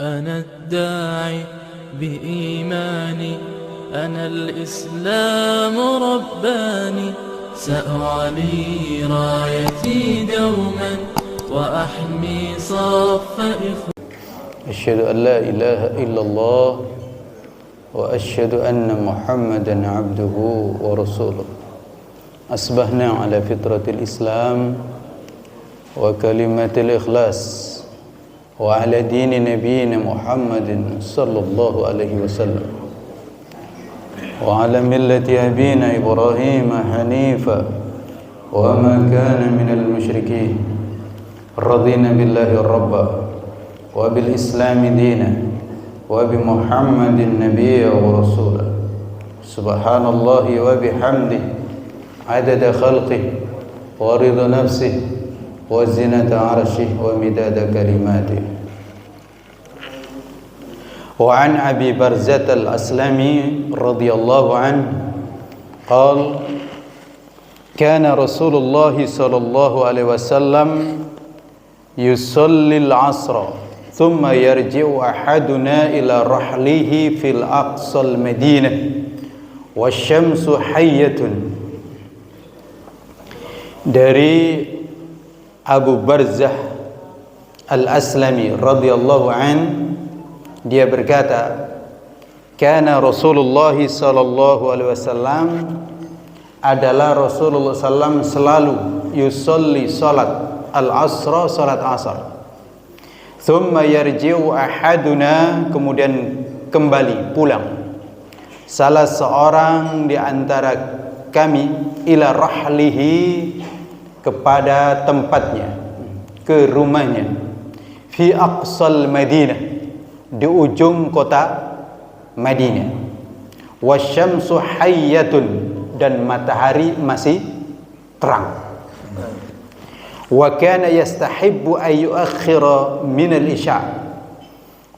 أنا الداعي بإيماني أنا الإسلام رباني سأعلي رايتي دوما وأحمي صف إخواني أشهد أن لا إله إلا الله وأشهد أن محمدا عبده ورسوله أصبحنا على فطرة الإسلام وكلمة الإخلاص وعلى دين نبينا محمد صلى الله عليه وسلم وعلى ملة أبينا إبراهيم حنيفا وما كان من المشركين رضينا بالله ربا وبالإسلام دينا وبمحمد نبيا ورسولا سبحان الله وبحمده عدد خلقه ورضا نفسه وزنة عرشه ومداد كلماته وعن أبي برزة الأسلمي رضي الله عنه قال كان رسول الله صلى الله عليه وسلم يصلي العصر ثم يرجع أحدنا إلى رحله في الأقصى المدينة والشمس حية. Dari Abu Barzah Al-Aslami radhiyallahu an, dia berkata, kana Rasulullah sallallahu alaihi wasallam, adalah Rasulullah sallam selalu yusolli salat al-asra, salat asar. Thumma yarji'u ahaduna, kemudian kembali pulang salah seorang di antara kami ila rahlihi, kepada tempatnya, ke rumahnya, fi aqsal Madinah, di ujung kota Madinah, wasyamsu hayyatun, dan matahari masih terang. Wa kana yastahibbu ay yuakhkhira min al-isya,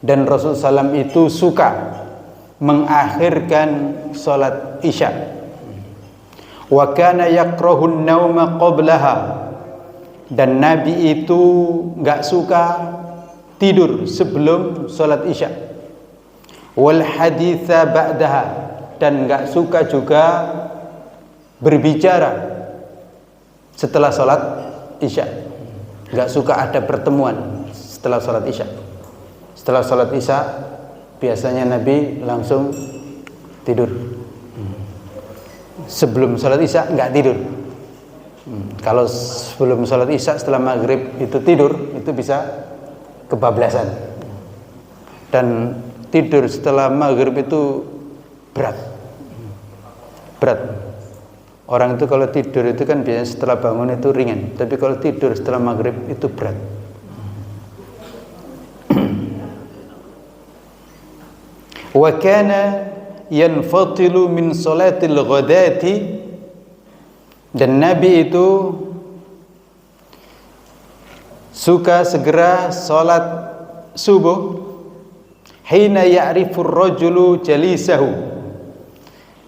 dan Rasulullah SAW itu suka mengakhirkan salat isya. Wa kana yakrahu an-nauma qablaha, dan Nabi itu enggak suka tidur sebelum salat isya. Wal haditha ba'daha, dan enggak suka juga berbicara setelah salat isya. Enggak suka ada pertemuan setelah salat isya. Setelah salat isya biasanya Nabi langsung tidur. Sebelum salat isya enggak tidur. Kalau sebelum salat isya setelah maghrib itu tidur, itu bisa kebablasan. Dan tidur setelah maghrib itu berat. Orang itu kalau tidur itu kan biasanya setelah bangun itu ringan, tapi kalau tidur setelah maghrib itu berat. Wa kana yanfatilu min salatil ghadati, dan Nabi itu suka segera salat subuh, hina ya'rifur rajulu jalisahu,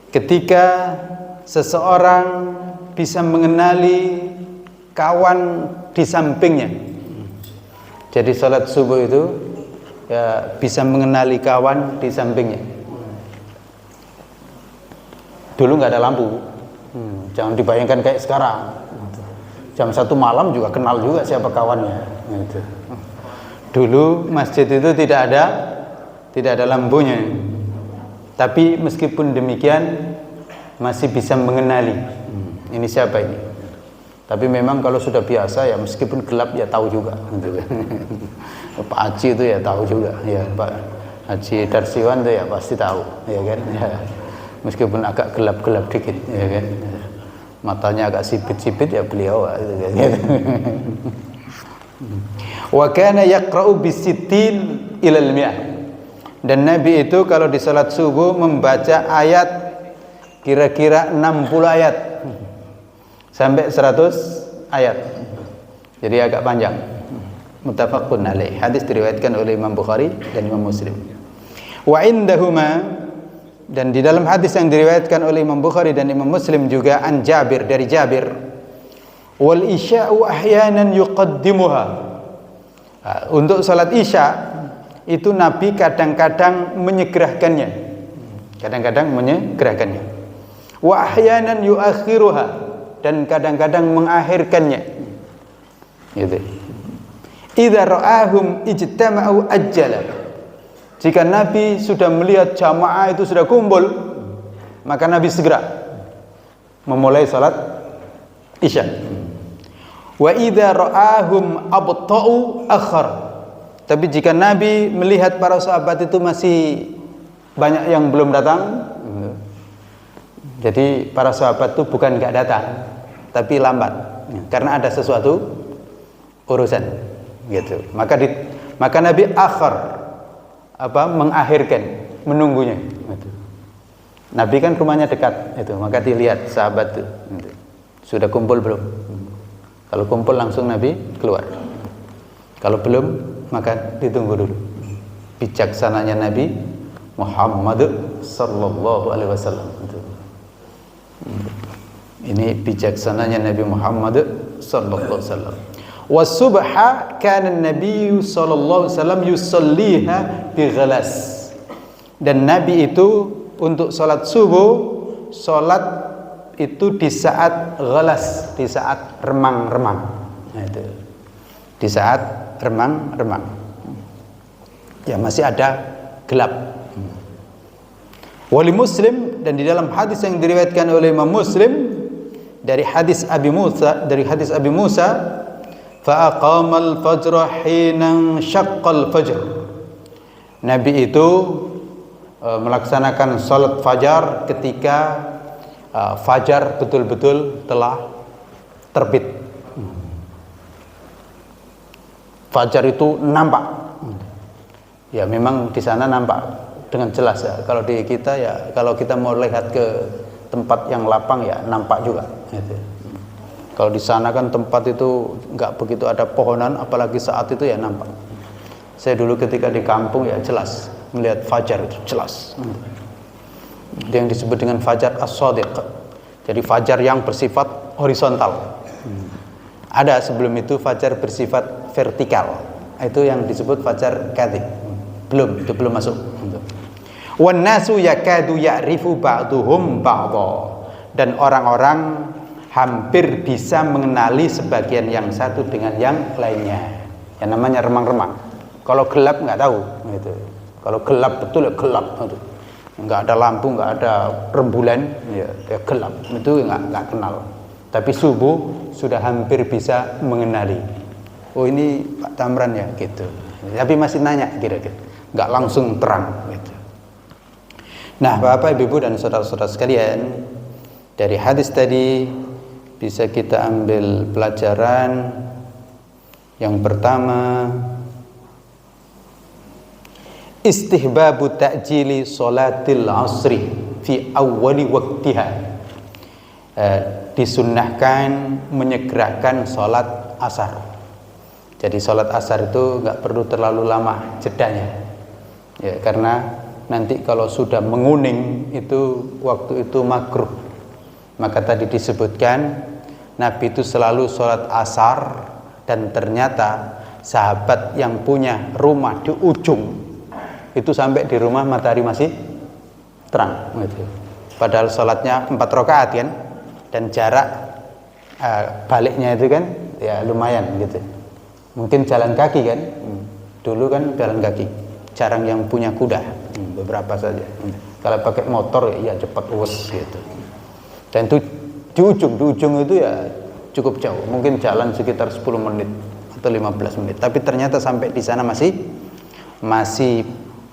ketika seseorang bisa mengenali kawan di sampingnya. Jadi salat subuh itu ya bisa mengenali kawan di sampingnya. Dulu nggak ada lampu, jangan dibayangkan kayak sekarang. Jam 1 malam juga kenal juga siapa kawannya. Gitu. Dulu masjid itu tidak ada lampunya. Tapi meskipun demikian masih bisa mengenali ini siapa ini. Tapi memang kalau sudah biasa ya meskipun gelap ya tahu juga. Gitu. Pak Haji itu ya tahu juga, ya Pak Haji Darsiwan itu ya pasti tahu, ya kan. Ya. Meskipun agak gelap-gelap dikit, ya kan, matanya agak sipit-sipit ya beliau, gitu. Wa kana yaqra'u bisittin ilal mi'ah, dan Nabi itu kalau di salat subuh membaca ayat kira-kira 60 ayat sampai 100 ayat, jadi agak panjang. Muttafaqun alaih, hadis diriwayatkan oleh Imam Bukhari dan Imam Muslim. Wa indahuma, dan di dalam hadis yang diriwayatkan oleh Imam Bukhari dan Imam Muslim juga an Jabir, dari Jabir, wal isya'u ahyanan yuqaddimuha, untuk salat isya itu Nabi kadang-kadang menyegerakannya. Kadang-kadang menyegerakannya. Wa ahyanan yuakhiruha, dan kadang-kadang mengakhirkannya. Gitu. Idza ra'ahum ijtama'u ajjala. Jika Nabi sudah melihat jamaah itu sudah kumpul, maka Nabi segera memulai salat Isya. Wa idza ra'ahum abta'u akhar. Tapi jika Nabi melihat para sahabat itu masih banyak yang belum datang, jadi para sahabat itu bukan enggak datang, tapi lambat karena ada sesuatu urusan gitu. Maka Nabi mengakhirkan, menunggunya gitu. Nabi kan rumahnya dekat itu, maka dilihat sahabat itu gitu. Sudah kumpul belum? Kalau kumpul langsung Nabi keluar. Kalau belum, maka ditunggu dulu. Bijaksananya Nabi Muhammad sallallahu alaihi wasallam. Ini bijaksananya Nabi Muhammad sallallahu alaihi wasallam. Wasubha kana an-nabiy sallallahu alaihi wasallam yusalliha bi ghalas. Dan Nabi itu untuk salat subuh, salat itu di saat ghalas, di saat remang-remang. Nah, itu. Di saat remang-remang. Ya masih ada gelap. Wali Muslim, dan di dalam hadis yang diriwayatkan oleh Imam Muslim dari hadis Abi Musa, fa aqamal fajr hina syaqqal fajr. Nabi itu melaksanakan salat fajar ketika fajar betul-betul telah terbit. Fajar itu nampak. Ya memang di sana nampak dengan jelas ya. Kalau di kita ya, kalau kita mau lihat ke tempat yang lapang ya nampak juga gitu. Kalau di sana kan tempat itu nggak begitu ada pohonan, apalagi saat itu ya nampak. Saya dulu ketika di kampung ya jelas melihat fajar itu jelas. Yang disebut dengan fajar as-shadiq. Jadi fajar yang bersifat horizontal. Ada sebelum itu fajar bersifat vertikal. Itu yang disebut fajar kadhib. Itu belum masuk. Wan nasu yakadu ya'rifu ba'duhum ba'dha. Dan orang-orang hampir bisa mengenali sebagian yang satu dengan yang lainnya. Yang namanya remang-remang. Kalau gelap nggak tahu gitu. Kalau gelap betul ya gelap gitu. Nggak ada lampu, nggak ada rembulan, ya gelap. Itu nggak kenal. Tapi subuh sudah hampir bisa mengenali. Oh ini Pak Tamran ya gitu. Tapi masih nanya kira-kira. Nggak langsung terang gitu. Nah, Bapak, Ibu, dan saudara-saudara sekalian, dari hadis tadi bisa kita ambil pelajaran. Yang pertama, istihbabu ta'jili salatil asri fi awwali waktiha. Disunnahkan menyegerakan salat asar. Jadi salat asar itu nggak perlu terlalu lama jedanya. Ya, karena nanti kalau sudah menguning itu waktu itu makruh. Maka tadi disebutkan Nabi itu selalu salat asar, dan ternyata sahabat yang punya rumah di ujung itu sampai di rumah matahari masih terang gitu. Padahal salatnya 4 rakaat kan, dan jarak baliknya itu kan ya lumayan gitu. Mungkin jalan kaki kan, dulu kan jalan kaki, jarang yang punya kuda, beberapa saja. Kalau pakai motor ya cepat uwes gitu. Dan itu di ujung itu ya cukup jauh, mungkin jalan sekitar 10 menit atau 15 menit. Tapi ternyata sampai di sana masih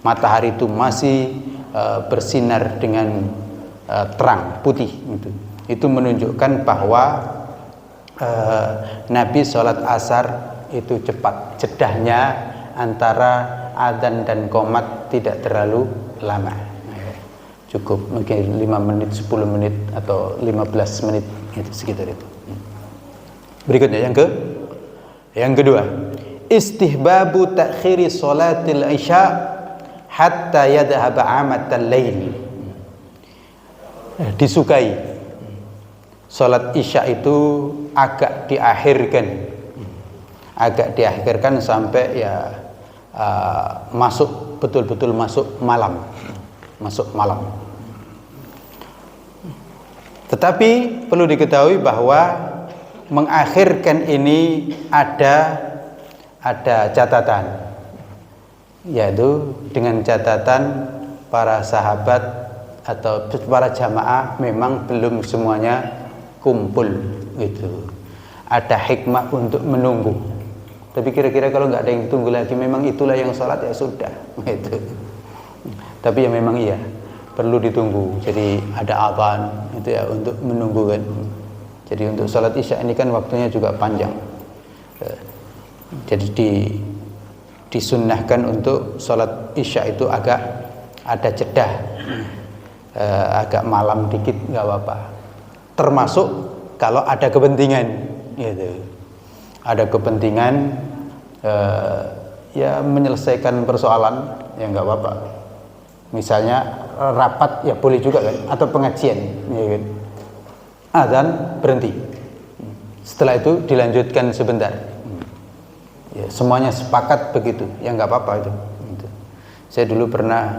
matahari itu masih bersinar dengan terang putih gitu. Itu menunjukkan bahwa Nabi sholat asar itu cepat, jedahnya antara adzan dan qomat tidak terlalu lama, cukup mungkin 5 menit, 10 menit atau 15 menit itu, sekitar itu. Berikutnya yang kedua, istihbabu ta'khiri salatil isya hatta yadhhab amatal lail. Disukai salat isya itu agak diakhirkan sampai ya masuk betul-betul masuk malam. Tetapi perlu diketahui bahwa mengakhirkan ini ada catatan, yaitu dengan catatan para sahabat atau para jamaah memang belum semuanya kumpul gitu. Ada hikmah untuk menunggu. Tapi kira-kira kalau nggak ada yang tunggu lagi, memang itulah yang sholat, ya sudah gitu. Tapi ya memang iya perlu ditunggu. Jadi ada adzan itu ya untuk menunggu kan. Jadi untuk sholat isya ini kan waktunya juga panjang. Jadi disunnahkan untuk sholat isya itu agak ada jeda, agak malam dikit nggak apa-apa. Termasuk kalau ada kepentingan, gitu. Ada kepentingan ya menyelesaikan persoalan, ya nggak apa-apa. Misalnya rapat ya boleh juga kan, atau pengajian, ya kan. Adzan berhenti. Setelah itu dilanjutkan sebentar. Ya, semuanya sepakat begitu, ya nggak apa-apa itu. Saya dulu pernah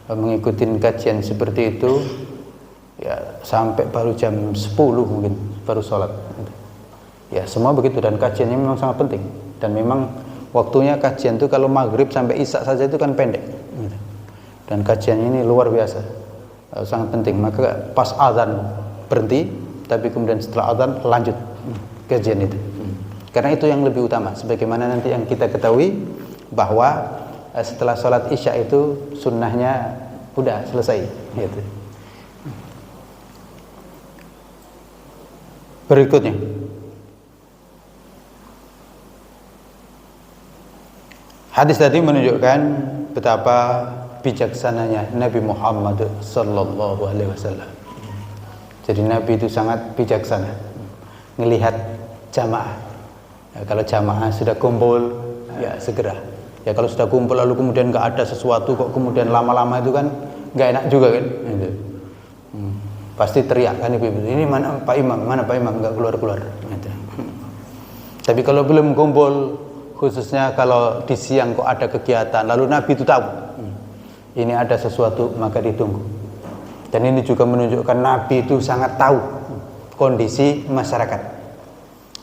mengikuti kajian seperti itu, ya sampai baru jam 10 mungkin baru sholat. Ya semua begitu, dan kajiannya memang sangat penting. Dan memang waktunya kajian itu kalau maghrib sampai isya saja itu kan pendek. Dan kajiannya ini luar biasa, sangat penting. Maka pas azan berhenti, tapi kemudian setelah azan lanjut kajian itu. Karena itu yang lebih utama. Sebagaimana nanti yang kita ketahui bahwa setelah sholat isya itu sunnahnya udah selesai. Gitu. Berikutnya, hadis tadi menunjukkan betapa bijaksananya Nabi Muhammad sallallahu alaihi wasallam. Jadi Nabi itu sangat bijaksana melihat jamaah. Ya, kalau jamaah sudah kumpul, ya segera. Ya kalau sudah kumpul lalu kemudian nggak ada sesuatu kok kemudian lama-lama itu kan nggak enak juga kan. Gitu. Pasti teriak kan ibu-ibu, ini mana Pak Imam, nggak keluar-keluar. Gitu. Tapi kalau belum kumpul, khususnya kalau di siang kok ada kegiatan, lalu Nabi itu tahu ini ada sesuatu, maka ditunggu. Dan ini juga menunjukkan Nabi itu sangat tahu kondisi masyarakat.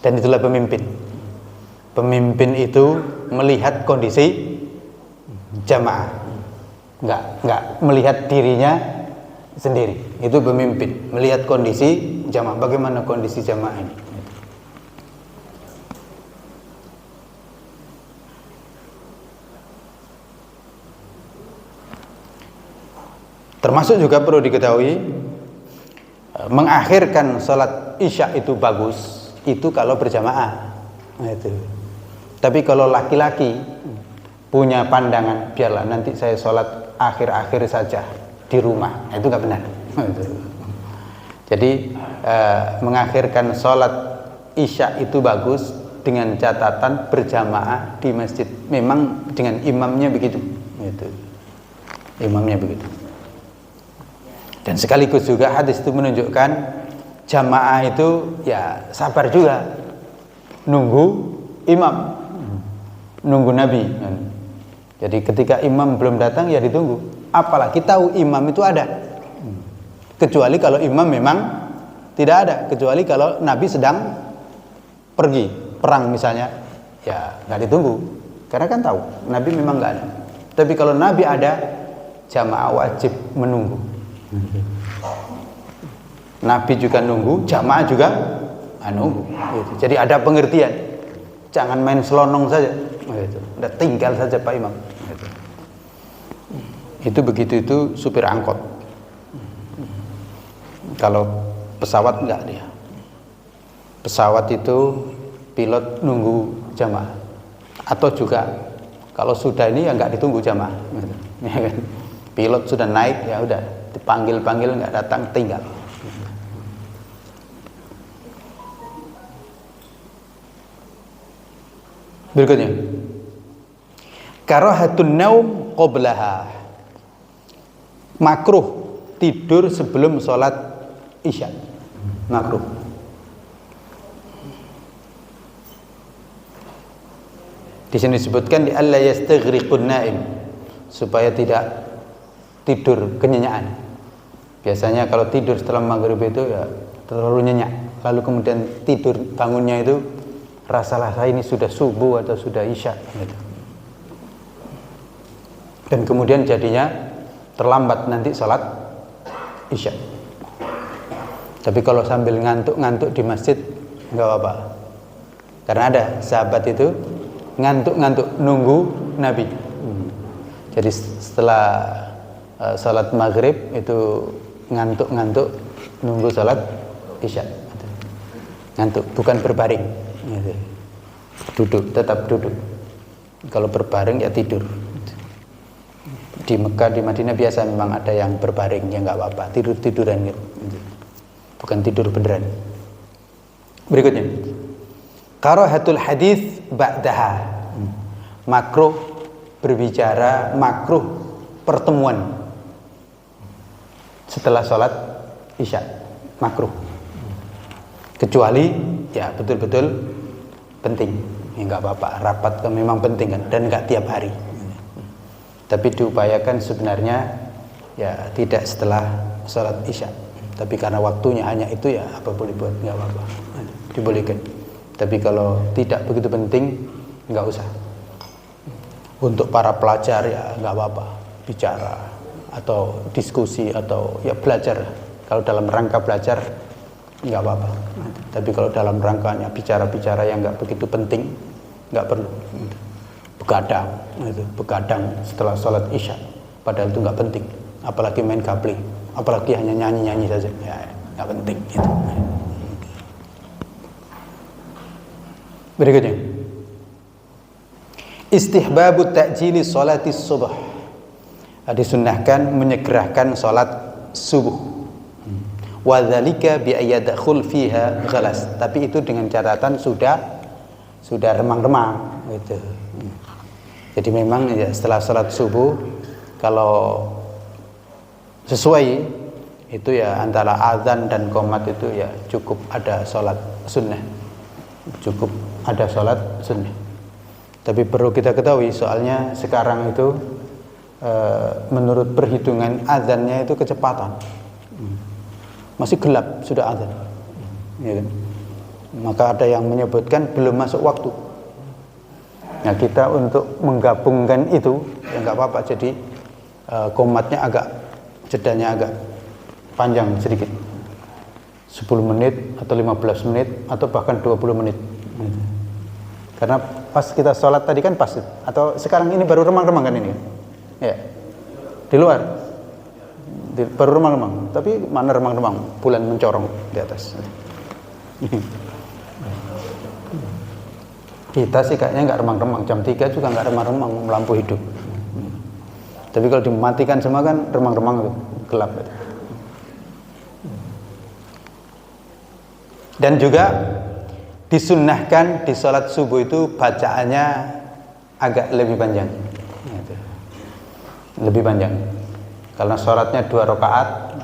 Dan itulah pemimpin. Pemimpin itu melihat kondisi jamaah, nggak melihat dirinya sendiri. Itu pemimpin, melihat kondisi jamaah. Bagaimana kondisi jamaah ini? Termasuk juga perlu diketahui, mengakhirkan sholat isya itu bagus, itu kalau berjamaah. Itu. Tapi kalau laki-laki punya pandangan, biarlah nanti saya sholat akhir-akhir saja di rumah, itu nggak benar. Itu. Jadi mengakhirkan sholat isya itu bagus dengan catatan berjamaah di masjid. Memang dengan imamnya begitu. Itu. Imamnya begitu. Dan sekaligus juga hadis itu menunjukkan jamaah itu ya sabar juga nunggu imam, nunggu Nabi. Jadi ketika imam belum datang ya ditunggu. Apalagi tahu imam itu ada. Kecuali kalau imam memang tidak ada, kecuali kalau Nabi sedang pergi perang misalnya, ya nggak ditunggu. Karena kan tahu Nabi memang nggak ada. Tapi kalau Nabi ada, jamaah wajib menunggu. Nabi juga nunggu, jamaah juga nunggu. Gitu. Jadi ada pengertian, jangan main selonong saja. Gitu. Udah tinggal saja Pak Imam. Gitu. Itu begitu itu supir angkot. Kalau pesawat enggak dia. Pesawat itu pilot nunggu jamaah. Atau juga kalau sudah ini ya enggak ditunggu jamaah. Gitu. Pilot sudah naik ya udah dipanggil-panggil nggak datang, tinggal. Berikutnya, karahatun naum qablaha, makruh tidur sebelum sholat isya, makruh. Di sini disebutkan di alla yastaghriqun naim, supaya tidak tidur kenyenyaan. Biasanya kalau tidur setelah maghrib itu ya terlalu nyenyak, lalu kemudian tidur bangunnya itu rasa ini sudah subuh atau sudah isya gitu. Dan kemudian jadinya terlambat nanti sholat isya. Tapi kalau sambil ngantuk-ngantuk di masjid nggak apa-apa, karena ada sahabat itu ngantuk-ngantuk nunggu Nabi. Jadi setelah sholat maghrib itu ngantuk-ngantuk nunggu sholat isya. Ngantuk, bukan berbaring gitu. Duduk, tetap duduk. Kalau berbaring ya tidur. Di Mekah, di Madinah biasa memang ada yang berbaring, ya nggak apa-apa, tidur-tiduran gitu. Bukan tidur beneran. Berikutnya, karahatul hadis ba'daha, makruh berbicara, makruh pertemuan setelah sholat isya, makruh. Kecuali ya betul-betul penting, ya nggak apa-apa, rapat kan memang penting kan, dan nggak tiap hari. Tapi diupayakan sebenarnya ya tidak setelah sholat isya. Tapi karena waktunya hanya itu ya apa boleh buat, nggak apa-apa, dibolehkan. Tapi kalau tidak begitu penting nggak usah. Untuk para pelajar ya nggak apa-apa, bicara atau diskusi atau ya belajar. Kalau dalam rangka belajar nggak apa-apa. Tapi kalau dalam rangkanya bicara-bicara yang nggak begitu penting nggak perlu. Begadang setelah sholat isya, padahal itu nggak penting, apalagi main gaple, apalagi hanya nyanyi saja, ya nggak penting gitu. Berikutnya, istihbabu ta'jili sholati subuh, disunnahkan menyegerakan sholat subuh. Wadzalika bi ayyadkhul fiha ghalas, tapi itu dengan catatan sudah remang-remang gitu. Jadi memang ya setelah sholat subuh kalau sesuai itu ya antara azan dan qomat itu ya cukup ada sholat sunnah, cukup ada sholat sunnah. Tapi perlu kita ketahui soalnya sekarang itu menurut perhitungan azannya itu kecepatan, masih gelap sudah azan, ya kan? Maka ada yang menyebutkan belum masuk waktu. Nah kita untuk menggabungkan itu ya nggak apa-apa, jadi qomatnya jedanya agak panjang sedikit, 10 menit atau 15 menit atau bahkan 20 menit. Karena pas kita sholat tadi kan pas, atau sekarang ini baru remang-remang kan ini ya, di luar baru remang-remang, tapi mana remang-remang, bulan mencorong di atas. Kita sih kayaknya nggak remang-remang, jam 3 juga nggak remang-remang, lampu hidup. Tapi kalau dimatikan semua kan remang-remang itu, gelap itu. Dan juga disunnahkan di sholat subuh itu bacaannya agak lebih panjang, lebih panjang, karena sholatnya 2 rakaat,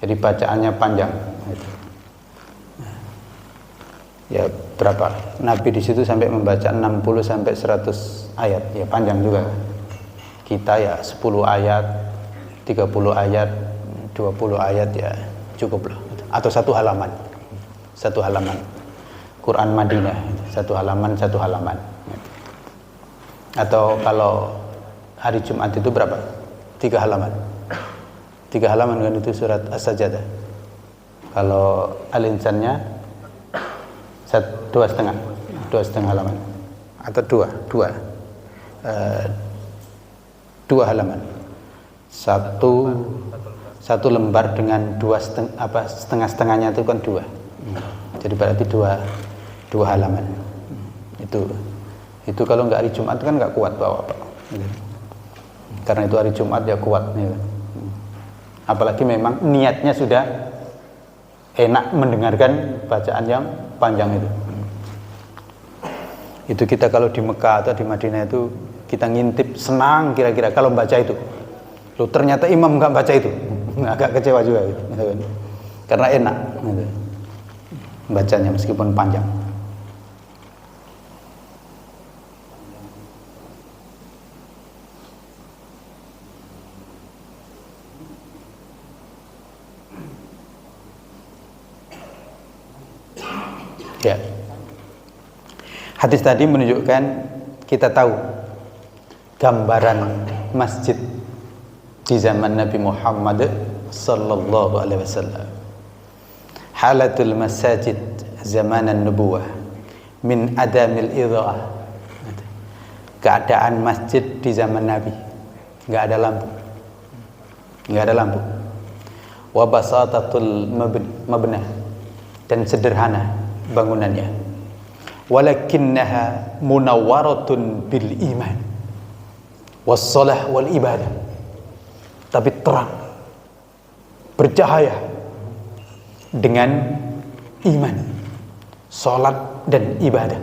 jadi bacaannya panjang. Ya berapa? Nabi di situ sampai membaca 60 sampai 100 ayat, ya panjang juga. Kita ya 10 ayat, 30 ayat, 20 ayat ya cukup lah. Atau satu halaman Quran Madinah, satu halaman. Atau kalau hari Jumat itu berapa? 3 halaman kan itu surat As-Sajdah. Kalau Al-Insannya 2,5 halaman atau dua halaman, satu lembar dengan setengahnya itu kan 2, jadi berarti dua halaman. Itu kalau nggak hari Jumat kan nggak kuat bawa Pak, karena itu hari Jumat ya kuat nih. Apalagi memang niatnya sudah enak mendengarkan bacaan yang panjang itu kita kalau di Mekah atau di Madinah itu kita ngintip senang kira-kira kalau baca itu. Loh ternyata imam nggak baca itu, agak kecewa juga gitu. Karena enak gitu bacanya meskipun panjang. Ya. Hadis tadi menunjukkan kita tahu gambaran masjid di zaman Nabi Muhammad sallallahu alaihi wasallam. Halatul masajid zaman an-nubuwah min adamil idha'ah. Keadaan masjid di zaman Nabi, enggak ada lampu. Enggak ada lampu. Wa basatatul mabna, dan sederhana bangunannya. Walakinnaha munawwaratun bil iman wassalah wal ibadah. Tapi terang, bercahaya dengan iman, salat dan ibadah.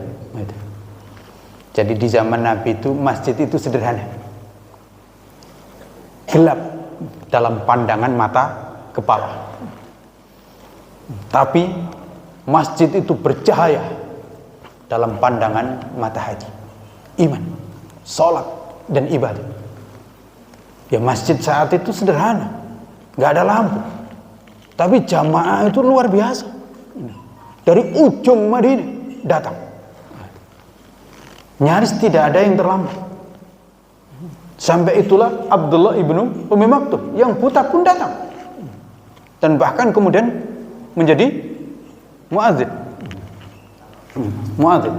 Jadi di zaman Nabi itu masjid itu sederhana, gelap dalam pandangan mata kepala, tapi masjid itu bercahaya dalam pandangan mata hati. Iman, salat dan ibadah. Ya masjid saat itu sederhana, nggak ada lampu, tapi jamaah itu luar biasa. Dari ujung Madinah datang, nyaris tidak ada yang terlambat. Sampai itulah Abdullah ibnu Ummi Maktum yang buta pun datang, dan bahkan kemudian menjadi muadzin. Muadzin.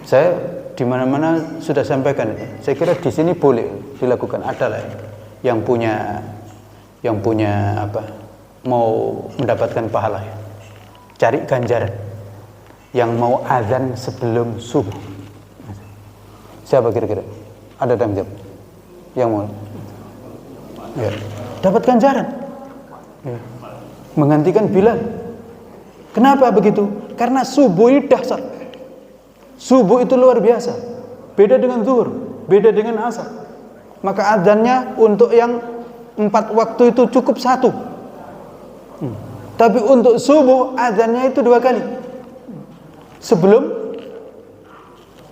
Saya di mana-mana sudah sampaikan. Saya kira di sini boleh dilakukan. Adalah yang punya apa? Mau mendapatkan pahala ya. Cari ganjaran. Yang mau azan sebelum subuh. Siapa kira-kira? Ada yang jawab? Yang mau? Ya. Dapat ganjaran. Ya. Menggantikan Bilal. Kenapa begitu? Karena subuh itu dahsyat. Subuh itu luar biasa. Beda dengan zuhur, beda dengan asar. Maka adzannya untuk yang 4 waktu itu cukup 1. Tapi untuk subuh adzannya itu 2 kali. Sebelum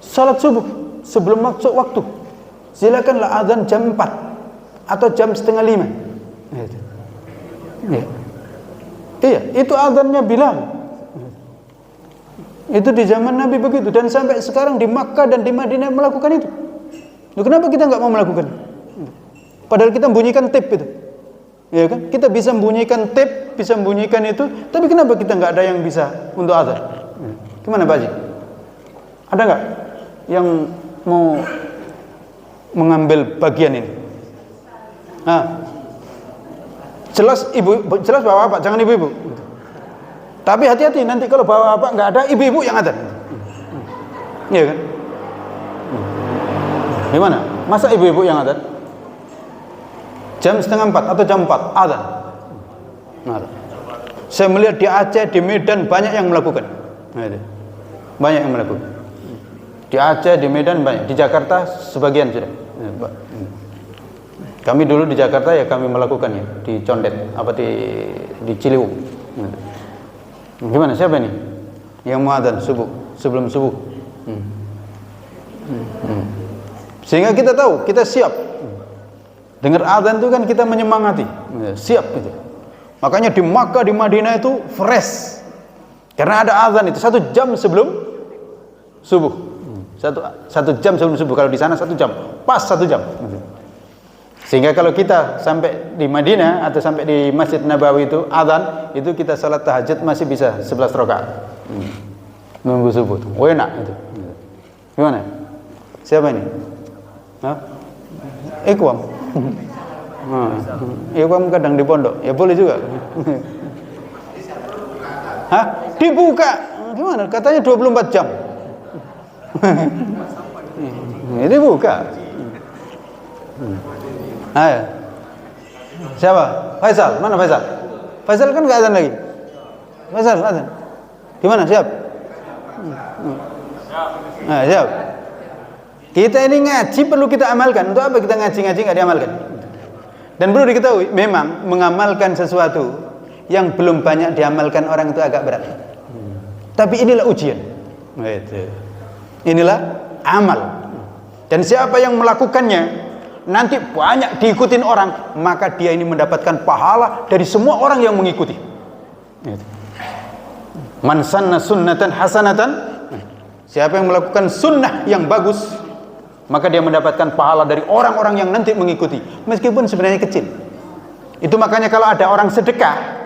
salat subuh, sebelum masuk waktu. Silakanlah adzan jam 4 atau jam 4:30. Ya. Iya, itu adzannya Bilal. Itu di zaman Nabi begitu, dan sampai sekarang di Makkah dan di Madinah melakukan itu. Kenapa kita nggak mau melakukan? Padahal kita bunyikan tip itu, ya kan? Kita bisa bunyikan tip, bisa bunyikan itu, tapi kenapa kita nggak ada yang bisa untuk azan? Gimana Pak Haji? Ada nggak yang mau mengambil bagian ini? Nah, jelas jelas bapak-bapak, jangan ibu-ibu. Tapi hati-hati nanti kalau bapak-bapak nggak ada, ibu-ibu yang ada. Iya kan? Gimana? Masa ibu-ibu yang ada? Jam 3:30 atau jam 4 azan. Nah, saya melihat di Aceh, di Medan banyak yang melakukan. Banyak yang melakukan. Di Aceh, di Medan banyak. Di Jakarta sebagian sudah. Kami dulu di Jakarta ya kami melakukannya di Condet, apa di Ciliwung. Gimana, siapa ini yang mau adzan subuh, sebelum subuh? Sehingga kita tahu, kita siap. Dengar adzan itu kan kita menyemangati, siap gitu. Makanya di Makkah, di Madinah itu fresh, karena ada adzan itu 1 jam sebelum subuh. Satu jam sebelum subuh. Kalau di sana 1 jam, pas 1 jam. Sehingga kalau kita sampai di Madinah atau sampai di Masjid Nabawi itu adzan, itu kita salat tahajud masih bisa 11 rakaat. Nunggu subuh. Oh enak itu. Gimana? Siapa ini? Hah? Ikhwam. Ikhwam kadang di pondok. Ya boleh juga. Hah? Dibuka. Gimana? Katanya 24 jam. Ini buka. Ayo. Siapa? Faisal. Mana Faisal? Faisal kan nggak azan lagi. Faisal azan. Gimana? Siap? Nah, siap. Kita ini ngaji perlu kita amalkan. Untuk apa kita ngaji-ngaji nggak diamalkan? Dan perlu diketahui, memang mengamalkan sesuatu yang belum banyak diamalkan orang itu agak berat. Tapi inilah ujian. Inilah amal. Dan siapa yang melakukannya nanti banyak diikutin orang, maka dia ini mendapatkan pahala dari semua orang yang mengikuti. Man sanna sunnatan hasanatan, siapa yang melakukan sunnah yang bagus, maka dia mendapatkan pahala dari orang-orang yang nanti mengikuti, meskipun sebenarnya kecil. Itu makanya kalau ada orang sedekah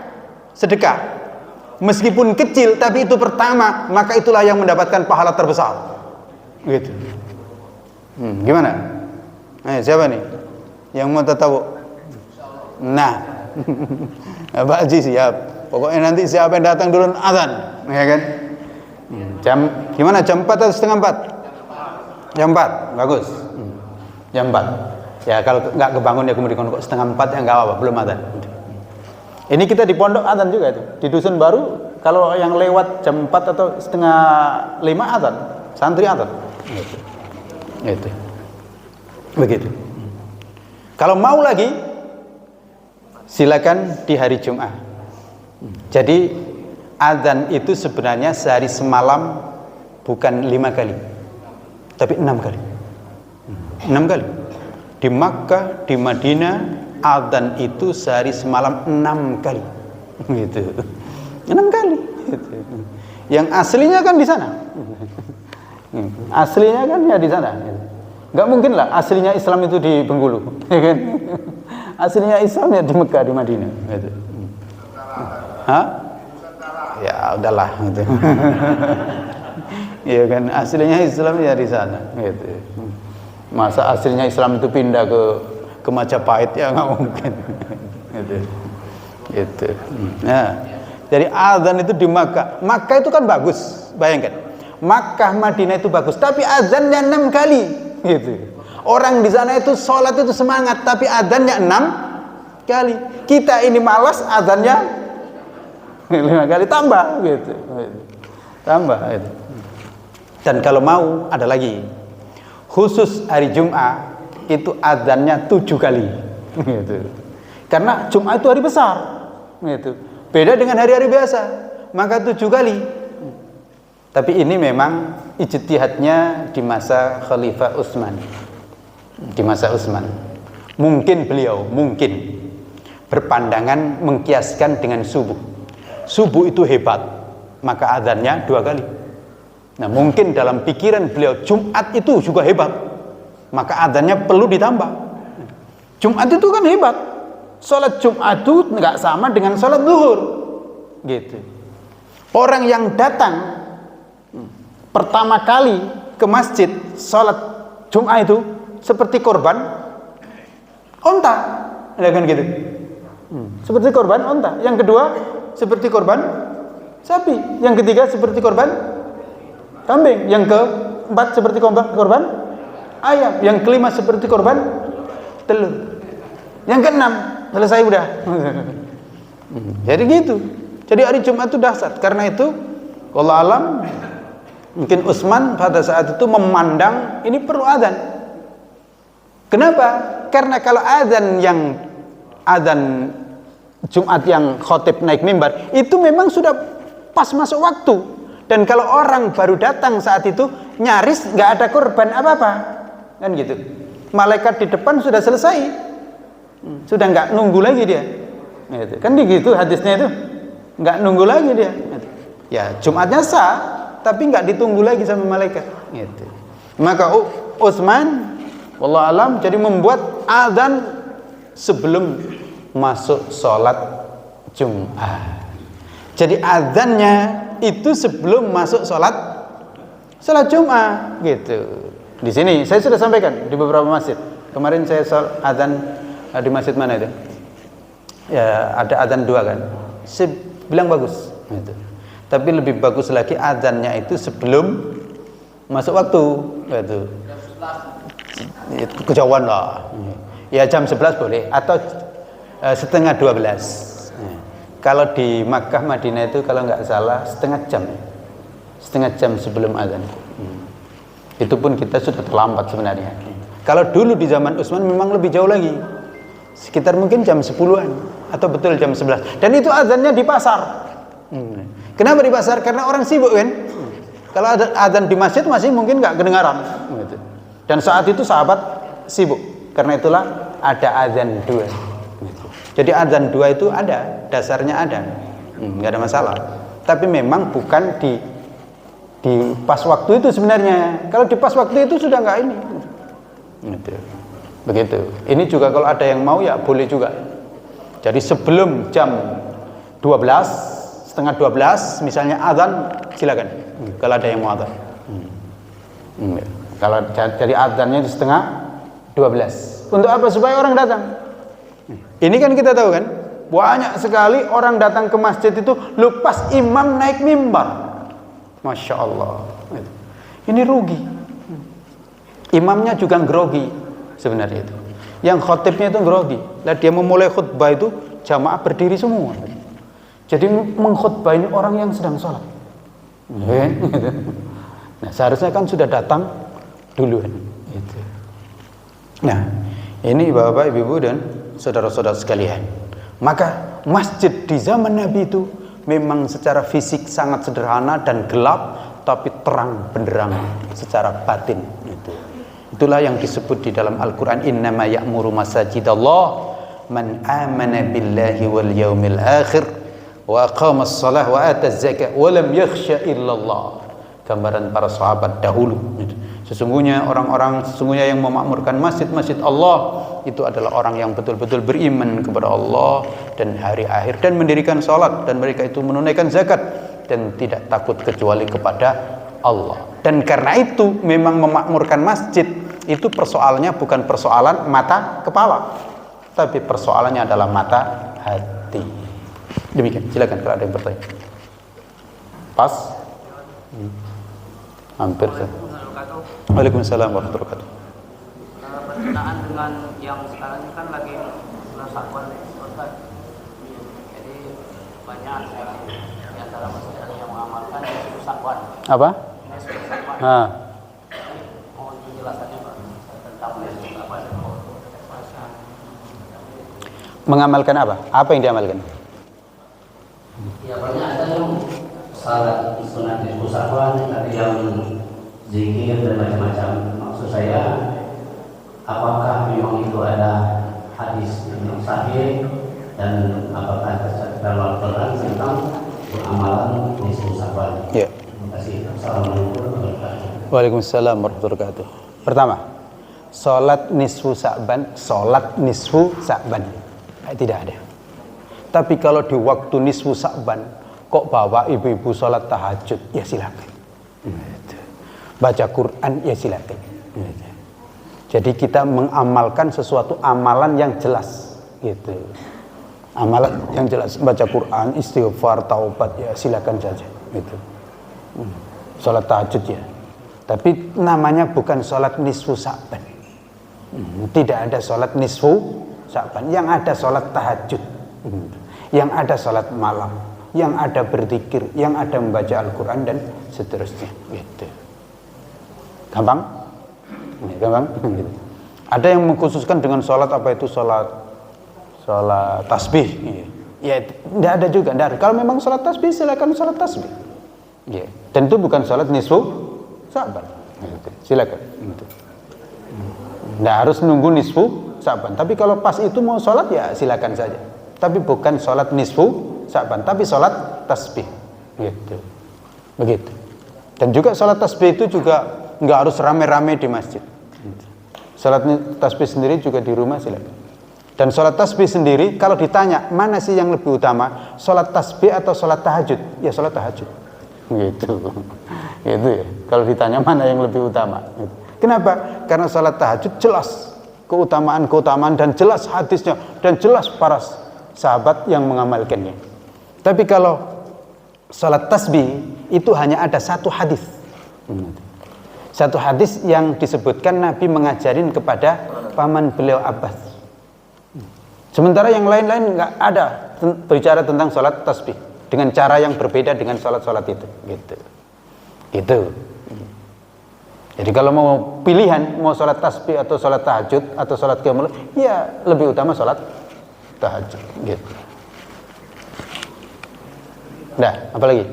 meskipun kecil, tapi itu pertama, maka itulah yang mendapatkan pahala terbesar. Gitu. Gimana? Siapa nih yang mau tahu? Nah, Pak Haji siap. Pokoknya nanti siapa yang datang duluan azan, ya kan? Gimana? Jam 4 atau setengah 4? Jam 4, bagus. Jam 4. Ya kalau nggak kebangun ya kemudian kok setengah 4 ya nggak apa-apa, belum azan. Ini kita di pondok azan juga itu. Di dusun baru kalau yang lewat jam 4 atau setengah 5 azan, santri azan. Itu. Begitu. Kalau mau lagi silakan di hari Jumat. Jadi azan itu sebenarnya sehari semalam bukan 5 kali, tapi 6 kali. 6 kali. Di Makkah, di Madinah, azan itu sehari semalam 6 kali. Gitu. 6 kali. Gitu. Yang aslinya kan di sana. Aslinya kan ya di sana. Nggak mungkin lah aslinya Islam itu di Bengkulu, ya kan? Aslinya Islam ya di Mekah, di Madinah, gitu. Hah? Ya udahlah, gitu. Ya kan, aslinya Islam ya di sana, gitu. Masa aslinya Islam itu pindah ke Majapahit ya nggak mungkin, gitu. Gitu. Nah, jadi azan itu di Makkah. Makkah itu kan bagus, bayangkan. Makkah, Madinah itu bagus, tapi azannya 6 kali. Gitu. Orang di sana itu sholat itu semangat, tapi adzannya 6 kali. Kita ini malas, adzannya 5 kali tambah, gitu. Tambah. Gitu. Dan kalau mau ada lagi, khusus hari Jumat itu adzannya 7 kali. Gitu. Karena Jumat itu hari besar. Gitu. Beda dengan hari-hari biasa, maka 7 kali. Tapi ini memang ijtihadnya di masa Khalifah Utsman. Di masa Utsman. Mungkin beliau berpandangan mengkiaskan dengan subuh. Subuh itu hebat, maka adzannya 2 kali. Nah, mungkin dalam pikiran beliau Jumat itu juga hebat, maka adzannya perlu ditambah. Jumat itu kan hebat. Salat Jumat itu nggak sama dengan salat zuhur. Gitu. Orang yang datang pertama kali ke masjid sholat Jumat itu seperti korban onta, ya kan gitu. Seperti korban onta. Yang kedua seperti korban sapi. Yang ketiga seperti korban kambing. Yang keempat seperti korban ayam. Yang kelima seperti korban telur. Yang keenam selesai udah. Jadi gitu. Jadi hari Jumat itu dahsyat. Karena itu wallahu alam, mungkin Utsman pada saat itu memandang ini perlu adzan. Kenapa? Karena kalau adzan Jumat yang khotib naik mimbar itu memang sudah pas masuk waktu. Dan kalau orang baru datang saat itu nyaris nggak ada korban apa-apa, kan gitu. Malaikat di depan sudah selesai, sudah nggak nunggu lagi dia. Gitu. Kan gitu hadisnya itu, nggak nunggu lagi dia. Gitu. Ya Jumatnya sah, tapi nggak ditunggu lagi sama malaikat. Gitu. Maka Utsman, wallahu alam, jadi membuat azan sebelum masuk sholat Jumat. Jadi azannya itu sebelum masuk sholat Jumat. Gitu. Di sini saya sudah sampaikan di beberapa masjid. Kemarin saya azan di masjid mana itu? Ya ada azan 2 kan. Saya bilang bagus. Gitu. Tapi lebih bagus lagi azannya itu sebelum masuk waktu, gitu. Itu kejauhan lah. Ya jam 11 boleh atau setengah 12. Kalau di Makkah Madinah itu kalau nggak salah setengah jam sebelum azan. Itu pun kita sudah terlambat sebenarnya. Kalau dulu di zaman Utsman memang lebih jauh lagi, sekitar mungkin jam 10-an atau betul jam 11. Dan itu azannya di pasar. Kenapa di pasar? Karena orang sibuk kan. Kalau ada azan di masjid masih mungkin nggak kedengaran. Dan saat itu sahabat sibuk. Karena itulah ada azan 2. Gitu. Jadi azan 2 itu ada, dasarnya ada, nggak ada masalah. Tapi memang bukan di pas waktu itu sebenarnya. Kalau di pas waktu itu sudah nggak ini. Gitu. Begitu. Ini juga kalau ada yang mau ya boleh juga. Jadi sebelum jam 12, setengah 12 misalnya azan, silakan. Kalau ada yang mau azan. Kalau jadi azannya di setengah 12. Untuk apa? Supaya orang datang. Ini kan kita tahu kan, banyak sekali orang datang ke masjid itu lepas imam naik mimbar. Masya Allah. Ini rugi. Imamnya juga grogi sebenarnya itu. Yang khotibnya itu grogi. Lah dia memulai khutbah itu jamaah berdiri semua. Jadi mengkhutbah ini orang yang sedang sholat. Nah seharusnya kan sudah datang duluan. Nah ini Bapak, Ibu, dan saudara-saudara sekalian. Maka masjid di zaman Nabi itu memang secara fisik sangat sederhana dan gelap, tapi terang benderang secara batin. Itulah yang disebut di dalam Al-Quran, innama ya'muru masajidallah man amana billahi wal yaumil akhir wa aqamas salah wa ataz zakah wa lam yakhsha illallah. Gambaran para sahabat dahulu. Sesungguhnya yang memakmurkan masjid-masjid Allah itu adalah orang yang betul-betul beriman kepada Allah dan hari akhir, dan mendirikan salat, dan mereka itu menunaikan zakat dan tidak takut kecuali kepada Allah. Dan karena itu memang memakmurkan masjid itu persoalannya bukan persoalan mata kepala, tapi persoalannya adalah mata hati. Demikian. Silakan kalau ada yang bertanya. Pas? Hampir. Waalaikumsalam warahmatullahi wabarakatuh. Berkenaan dengan yang sekarang ini kan lagi merasakan Ustaz. Jadi banyak sekarang di antara masyarakat yang mengamalkan nisfu Sya'ban. Apa? Nisfu Sya'ban. Mohon penjelasannya Pak tentang nisfu Sya'ban. Mengamalkan apa? Apa yang diamalkan? Ya banyak ada yang salat sunat nisfu Sya'ban, ada yang zikir dan macam-macam. Maksud saya, apakah memang itu ada hadis yang sahih, dan apakah tercatat dalam Al-Quran tentang amalan nisfu Sya'ban? Ya. Terima kasih. Assalamualaikum warahmatullahi wabarakatuh. Waalaikumsalam warahmatullahi wabarakatuh. Pertama, salat nisfu Sya'ban tidak ada. Tapi kalau di waktu nisfu Sya'ban kok bawa ibu-ibu salat tahajud, ya silakan. Baca Quran, ya silakan. Jadi kita mengamalkan sesuatu amalan yang jelas, gitu. Amalan yang jelas, baca Quran, istighfar, taubat, ya silakan saja, gitu. Salat tahajud ya. Tapi namanya bukan salat nisfu Sya'ban. Tidak ada salat nisfu Sya'ban. Yang ada salat tahajud. Yang ada salat malam, yang ada berzikir, yang ada membaca Al-Quran dan seterusnya, gitu. Gampang? Gampang? Gitu. Ada yang mengkhususkan dengan sholat apa itu sholat tasbih. Ya, tidak ada juga. Tidak ada. Kalau memang sholat tasbih, silakan sholat tasbih. Ya. Dan itu bukan sholat nisfu Sya'ban. Gitu. Silakan. Gitu. Tidak harus nunggu nisfu Sya'ban. Tapi kalau pas itu mau sholat, ya silakan saja. Tapi bukan sholat nisfu Sya'ban, tapi sholat tasbih. Gitu. Begitu. Dan juga sholat tasbih itu juga nggak harus rame-rame di masjid. Sholat tasbih sendiri juga di rumah silakan. Dan sholat tasbih sendiri kalau ditanya mana sih yang lebih utama, sholat tasbih atau sholat tahajud? Ya sholat tahajud. Gitu. Gitu ya. Kalau ditanya mana yang lebih utama. Gitu. Kenapa? Karena sholat tahajud jelas keutamaan dan jelas hadisnya dan jelas para sahabat yang mengamalkannya. Tapi kalau sholat tasbih itu hanya ada satu hadis. Satu hadis yang disebutkan Nabi mengajarin kepada paman beliau Abbas. Sementara yang lain-lain nggak ada berbicara tentang sholat tasbih dengan cara yang berbeda dengan sholat-sholat itu. Gitu. Jadi kalau mau pilihan mau sholat tasbih atau sholat tahajud atau sholat qiyamul lail, ya lebih utama sholat tahajud. Gitu. Nah, apa lagi?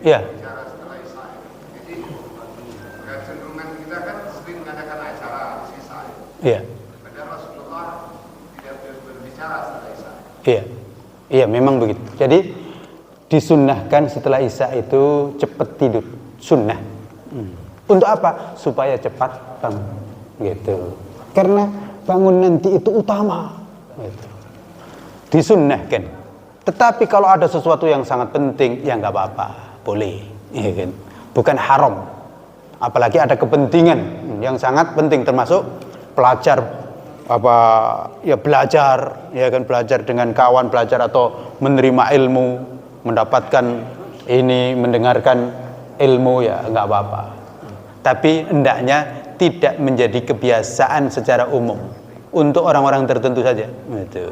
Iya. Bicara setelah Isya. Jadi kecenderungan kita kan sering mengadakan acara sisa. Iya. Padahal Rasulullah tidak berbicara setelah Isya. Iya. Iya, memang begitu. Jadi disunnahkan setelah Isya itu cepat tidur, sunnah. Untuk apa? Supaya cepat bangun. Gitu. Karena bangun nanti itu utama. Gitu. Disunnahkan. Tetapi kalau ada sesuatu yang sangat penting, ya nggak apa-apa, boleh. Ya kan? Bukan haram. Apalagi ada kepentingan yang sangat penting, termasuk belajar belajar, ya kan, belajar dengan kawan, belajar atau menerima ilmu, mendapatkan ini, mendengarkan ilmu, ya nggak apa-apa. Tapi hendaknya tidak menjadi kebiasaan secara umum untuk orang-orang tertentu saja. Gitu.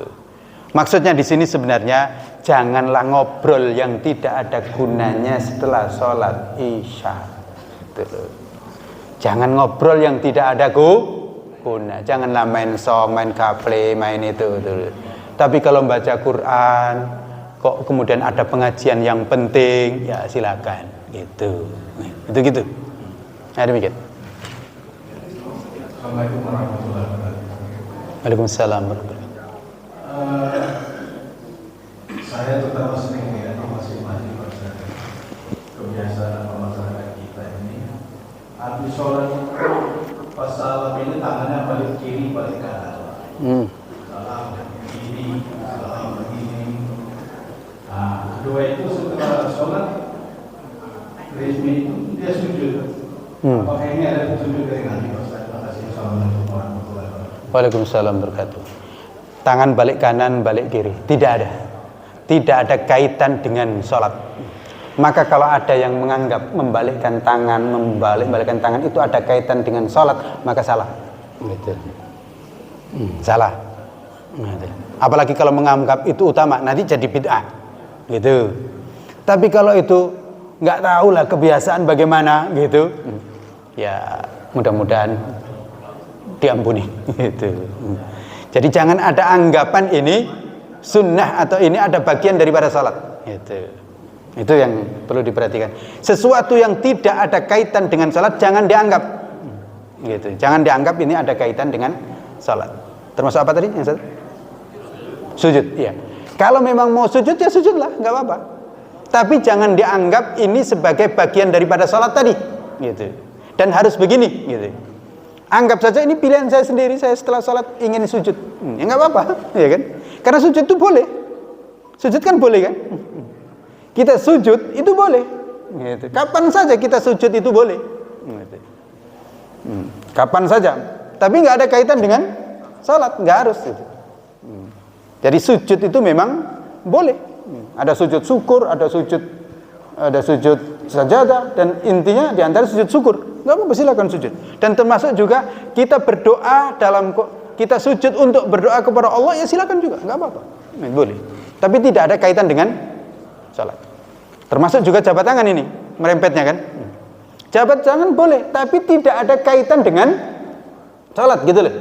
Maksudnya di sini sebenarnya janganlah ngobrol yang tidak ada gunanya setelah sholat Isya. Gitu. Jangan ngobrol yang tidak ada guna. Janganlah main song, main gaple, main itu. Tapi kalau baca Quran, kok kemudian ada pengajian yang penting, ya silakan. Gitu. Gitu. Nah, demikian. Assalamualaikum warahmatullahi wabarakatuh. Waalaikumsalam warahmatullahi wabarakatuh. Saya terutama sering melihat masing-masing kebiasaan masyarakat kita ini. Habis sholat pas salam ini tangannya balik kiri, balik kanan. Salam begini, salam begini. Nah, kedua itu setelah sholat resmi itu dia sujud. Apakah ini ada petunjuk dari Nabi? Terima kasih. Assalamualaikum warahmatullahi wabarakatuh. Waalaikumsalam warahmatullahi wabarakatuh. Tangan balik kanan, balik kiri, tidak ada kaitan dengan sholat. Maka kalau ada yang menganggap membalikkan tangan itu ada kaitan dengan sholat, maka salah. Gitu. Salah. Gitu. Apalagi kalau menganggap itu utama, nanti jadi bid'ah. Gitu. Tapi kalau itu nggak tahu lah kebiasaan bagaimana, gitu, ya mudah-mudahan diampuni. Gitu. Jadi jangan ada anggapan ini sunnah atau ini ada bagian daripada salat. Itu yang perlu diperhatikan. Sesuatu yang tidak ada kaitan dengan salat jangan dianggap. Gitu. Jangan dianggap ini ada kaitan dengan salat. Termasuk apa tadi yang satu? Sujud. Iya. Kalau memang mau sujud ya sujudlah, nggak apa-apa. Tapi jangan dianggap ini sebagai bagian daripada salat tadi. Gitu. Dan harus begini. Gitu. Anggap saja ini pilihan saya sendiri, saya setelah sholat ingin sujud, ya nggak apa-apa, ya kan? Karena sujud itu boleh, sujud kan boleh kan? Kita sujud itu boleh, gitu. Kapan saja kita sujud itu boleh, gitu. Kapan saja, tapi nggak ada kaitan dengan sholat, nggak harus. Gitu. Jadi sujud itu memang boleh, ada sujud syukur, ada sujud sajadah, dan intinya diantara sujud syukur. Nggak apa-apa, silakan sujud. Dan termasuk juga kita berdoa kita sujud untuk berdoa kepada Allah, ya silakan juga, nggak apa-apa, boleh. Tapi tidak ada kaitan dengan salat. Termasuk juga jabat tangan ini, merempetnya kan. Jabat tangan boleh, tapi tidak ada kaitan dengan salat, gitu loh.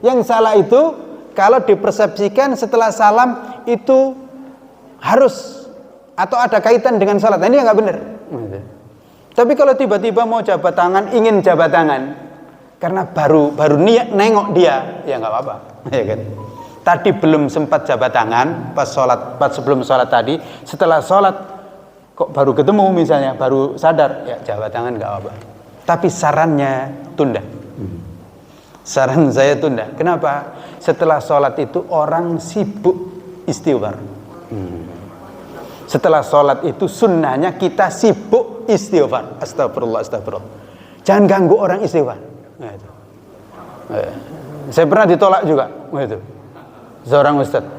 Yang salah itu kalau dipersepsikan setelah salam itu harus atau ada kaitan dengan salat. Nah, ini yang nggak benar. Tapi kalau tiba-tiba mau jabat tangan, ingin jabat tangan karena baru niat nengok dia, ya nggak apa-apa, ya kan? Tadi belum sempat jabat tangan pas sebelum sholat tadi, setelah sholat kok baru ketemu misalnya, baru sadar, ya jabat tangan nggak apa-apa. Tapi sarannya tunda. Saran saya tunda. Kenapa? Setelah sholat itu orang sibuk istighfar. Setelah sholat itu sunnahnya kita sibuk istighfar. Astagfirullah. Jangan ganggu orang istighfar. Nah, itu. Saya pernah ditolak juga. Itu. Seorang ustadz.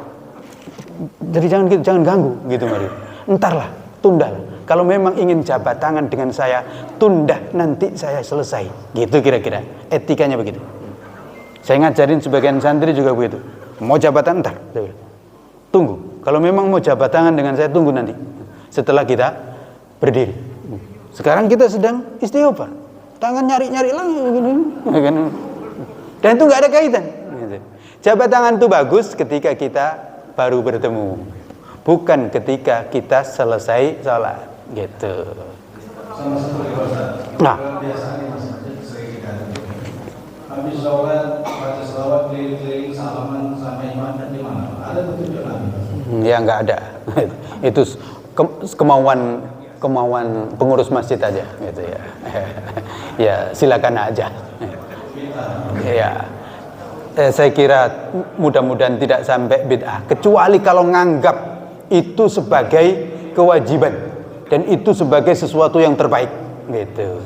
Jadi jangan ganggu gitu mari. Entarlah, tundalah. Kalau memang ingin jabat tangan dengan saya, tunda nanti saya selesai. Gitu kira-kira. Etikanya begitu. Saya ngajarin sebagian santri juga begitu. Mau jabatan entar. Tunggu. Kalau memang mau jabat tangan dengan saya, tunggu nanti setelah kita berdiri. Sekarang kita sedang istighfar, tangan nyari-nyari lagi, dan itu nggak ada kaitan. Jabat tangan itu bagus ketika kita baru bertemu, bukan ketika kita selesai sholat, gitu. Sama seperti Ustaz. Nah. Biasanya masjid sering kita temui. Habis sholat, baca selawat, keliling-keliling, salaman sama imam dan di mana? Ada petunjuk Nabi? Ya nggak ada. Itu kemauan pengurus masjid aja, gitu ya. Ya silakan aja. Ya. Saya kira mudah-mudahan tidak sampai bid'ah, kecuali kalau nganggap itu sebagai kewajiban dan itu sebagai sesuatu yang terbaik, gitu.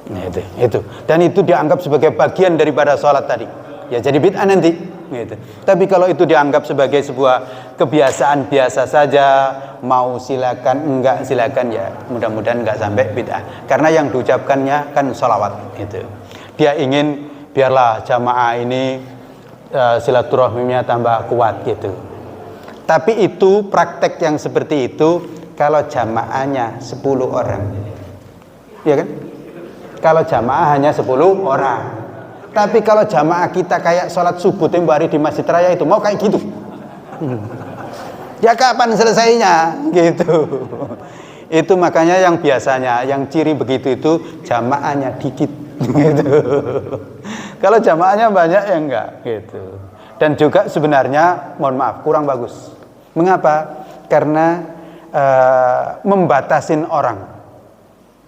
Nah, itu dan itu dianggap sebagai bagian daripada sholat tadi, ya jadi bid'ah nanti, gitu. Tapi kalau itu dianggap sebagai sebuah kebiasaan biasa saja, mau silakan, enggak silakan, ya mudah-mudahan enggak sampai bid'ah, karena yang diucapkannya kan sholawat, itu. Dia ingin biarlah jamaah ini silaturahminya tambah kuat, gitu. Tapi itu praktek yang seperti itu kalau jamaahnya 10 orang, ya kan? Kalau jamaah hanya 10 orang. Tapi kalau jamaah kita kayak sholat subuh tempo hari di Masjid Raya itu mau kayak gitu, ya kapan selesainya, gitu. Itu makanya yang biasanya yang ciri begitu itu jamaahnya dikit, gitu. Kalau jamaahnya banyak ya enggak, gitu. Dan juga sebenarnya mohon maaf kurang bagus. Mengapa? Karena membatasin orang.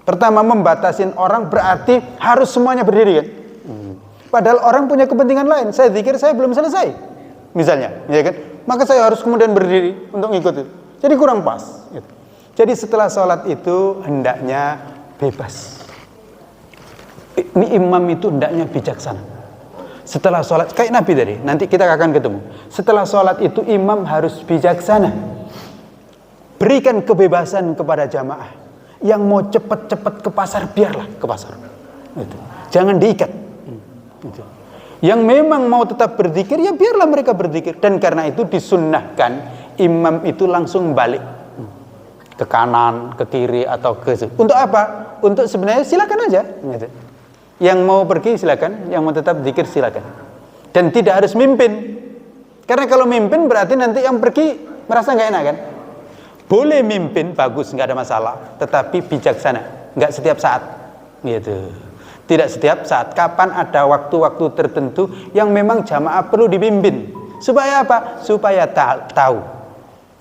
Pertama, membatasin orang berarti harus semuanya berdiri, kan? Padahal orang punya kepentingan lain. Saya pikir saya belum selesai, misalnya, ya kan? Maka saya harus kemudian berdiri untuk ngikut itu. Jadi kurang pas, gitu. Jadi setelah sholat itu hendaknya bebas. Ini imam itu hendaknya bijaksana. Setelah sholat, kayak Nabi tadi, nanti kita akan ketemu. Setelah sholat itu imam harus bijaksana. Berikan kebebasan kepada jamaah. Yang mau cepat-cepat ke pasar, biarlah ke pasar. Gitu. Jangan diikat. Gitu. Yang memang mau tetap berzikir, ya biarlah mereka berzikir. Dan karena itu disunnahkan imam itu langsung balik ke kanan, ke kiri, atau ke... Untuk apa? Untuk sebenarnya silakan aja, gitu. Yang mau pergi silakan, yang mau tetap zikir silakan. Dan tidak harus mimpin. Karena kalau mimpin berarti nanti yang pergi merasa nggak enak, kan? Boleh mimpin, bagus, nggak ada masalah. Tetapi bijaksana, nggak setiap saat, gitu. Tidak setiap saat. Kapan ada waktu-waktu tertentu yang memang jamaah perlu dibimbing. Supaya apa? Supaya tahu.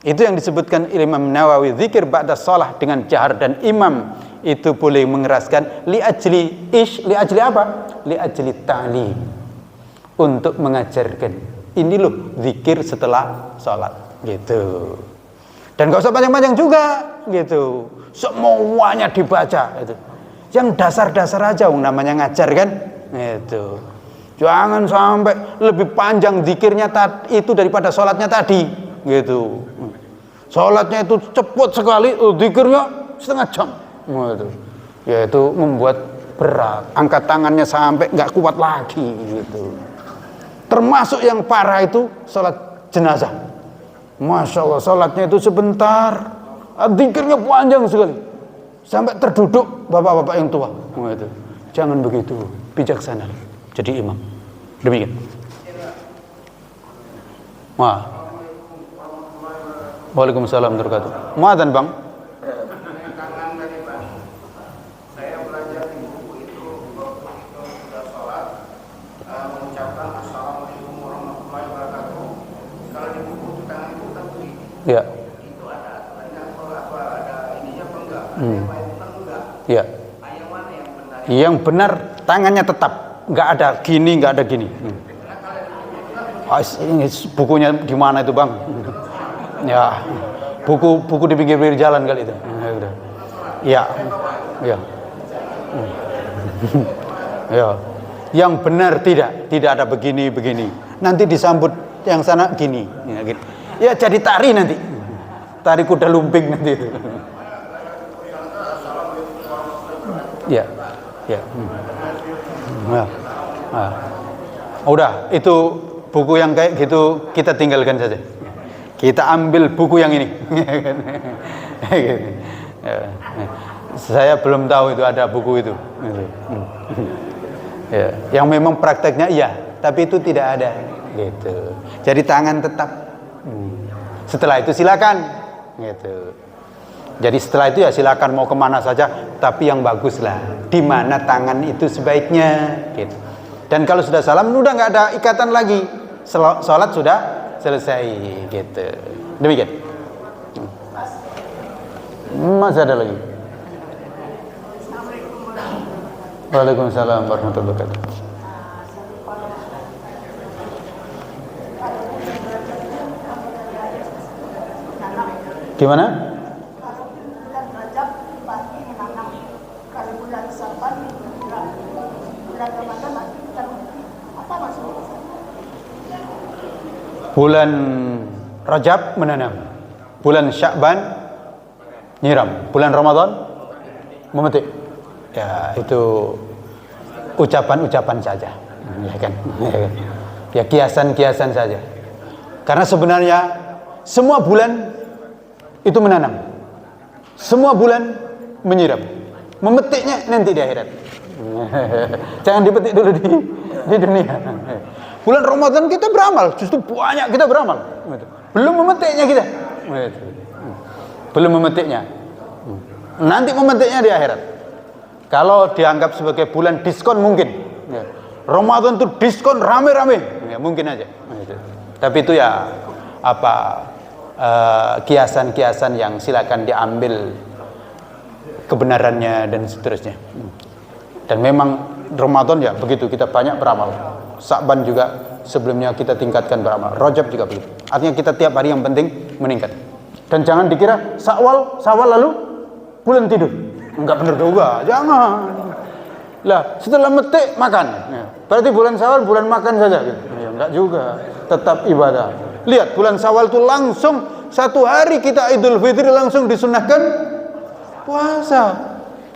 Itu yang disebutkan Imam Nawawi, zikir ba'da shalah dengan jahar, dan imam itu boleh mengeraskan li ajli apa? Li ajli ta'lim. Untuk mengajarkan. Ini loh zikir setelah sholat, gitu. Dan gak usah panjang-panjang juga, gitu. Semuanya dibaca, gitu. Yang dasar-dasar aja, namanya ngajar, kan? Gitu. Jangan sampai lebih panjang zikirnya itu daripada sholatnya tadi, gitu. Sholatnya itu cepat sekali, zikirnya setengah jam, gitu. Ya itu membuat berat. Angkat tangannya sampai nggak kuat lagi, gitu. Termasuk yang parah itu sholat jenazah. Masya Allah, sholatnya itu sebentar, zikirnya panjang sekali, sampai terduduk bapak-bapak yang tua, gitu. Jangan begitu, bijaksana jadi imam. Demikian. Wah. Waalaikumsalam warahmatullahi wabarakatuh. Muadzan, Bang. Kangen tadi, Bang. Saya belajar di buku itu waktu kita sudah sholat mengucapkan assalamualaikum warahmatullahi wabarakatuh. Kalau di buku tangan itu kan begini. Ya. Itu ada aturannya apa ada ininya apa enggak? Ada yang lain enggak? Ya. Yang mana yang benar? Yang benar tangannya tetap, nggak ada gini, nggak ada gini. Ini bukunya di mana itu, Bang? Ya, buku di pinggir-pinggir jalan kali itu. Ya, ya, ya. Yang benar tidak ada begini. Nanti disambut yang sana gini. Ya jadi tari nanti, tari kuda lumping nanti. Ya, ya. Nah. Udah, itu buku yang kayak gitu kita tinggalkan saja. Kita ambil buku yang ini. Saya belum tahu itu ada buku itu. Ya, yang memang prakteknya iya, tapi itu tidak ada. Gitu. Jadi tangan tetap. Setelah itu silakan, gitu. Jadi setelah itu ya silakan mau kemana saja, tapi yang bagus lah, di mana tangan itu sebaiknya, gitu. Dan kalau sudah salam, udah nggak ada ikatan lagi, sholat sudah selesai, gitu. Demikian. Masih ada lagi? Waalaikumsalam warahmatullahi wabarakatuh. Gimana? Bulan Rajab menanam, bulan Sya'ban nyiram, bulan Ramadan memetik. Ya itu ucapan-ucapan saja, ya kan? Ya kiasan-kiasan saja. Karena sebenarnya semua bulan itu menanam, semua bulan menyiram, memetiknya nanti di akhirat. Jangan dipetik dulu di dunia. Bulan Ramadan kita beramal, justru banyak kita beramal. Belum memetiknya kita. Belum memetiknya. Nanti memetiknya di akhirat. Kalau dianggap sebagai bulan diskon mungkin. Ramadan itu diskon rame-rame. Ya, mungkin aja. Tapi itu ya kiasan-kiasan yang silakan diambil kebenarannya dan seterusnya. Dan memang Ramadan ya begitu, kita banyak beramal. Sya'ban juga sebelumnya kita tingkatkan beramal. Rajab juga begitu. Artinya kita tiap hari yang penting meningkat. Dan jangan dikira Syawal lalu bulan tidur. Enggak benar juga, jangan. Lah, setelah metik makan. Ya. Berarti bulan Syawal bulan makan saja gitu. Ya, enggak juga. Tetap ibadah. Lihat, bulan Syawal itu langsung satu hari kita Idul Fitri langsung disunahkan puasa.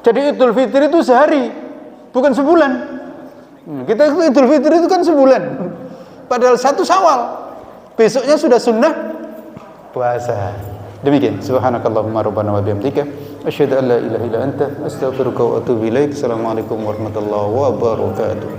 Jadi Idul Fitri itu sehari, bukan sebulan. Kita Idul Fitri itu kan sebulan, padahal satu Syawal, besoknya sudah sunnah puasa. Demikian. Subhanakallahumma rabbana wa bihamdika asyhadu an la ilaha illa anta astaghfiruka wa atubu ilaik. Assalamualaikum warahmatullahi wabarakatuh.